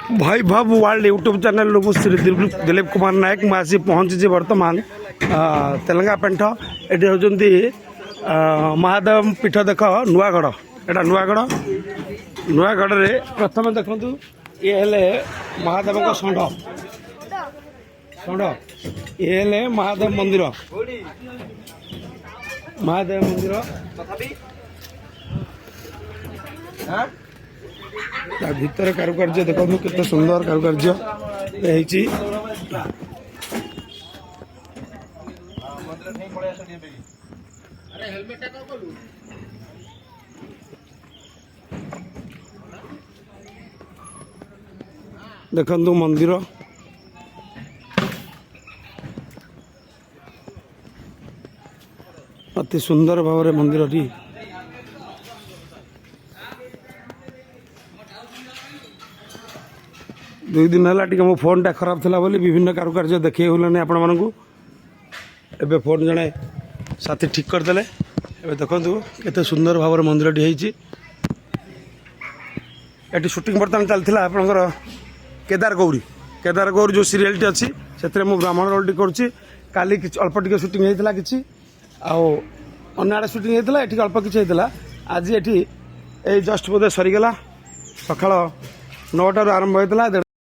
भाई भव world YouTube channel लोग श्री दिलीप कुमार नायक मैं आसी पहुँची बर्तमान तेलंगा पेंठ ये होती महादेव पीठ देख नुआगढ़ एटा नुआगढ़ नुआगढ़ रे प्रथम देखु ये हेले महादेव षंढ षंढ ये हेले महादेव मंदिर भितर कारुकार्य देखो केते सुंदर कारुकार्य देखु मंदिर अति सुंदर भाव मंदिर टी दुई दिन है मो फोन टा खराब था बोली विभिन्न कारुकार्य देखिए होलानी आपण मानू एबे फोन जड़े साथी ठीक करदे देखु केते सुंदर भाव मंदिर टी शूटिंग बर्तमान चलता आपंकर केदार गौरी जो सीरियल टी अच्छी से ब्राह्मण रोल टी करुँची काली अल्प टिके शूटिंग होता कि अन्य शूटिंग होता ये अल्प किसी होता आज ये जस्ट बोधे सरीगला सका 9 टारू आरंभ होता।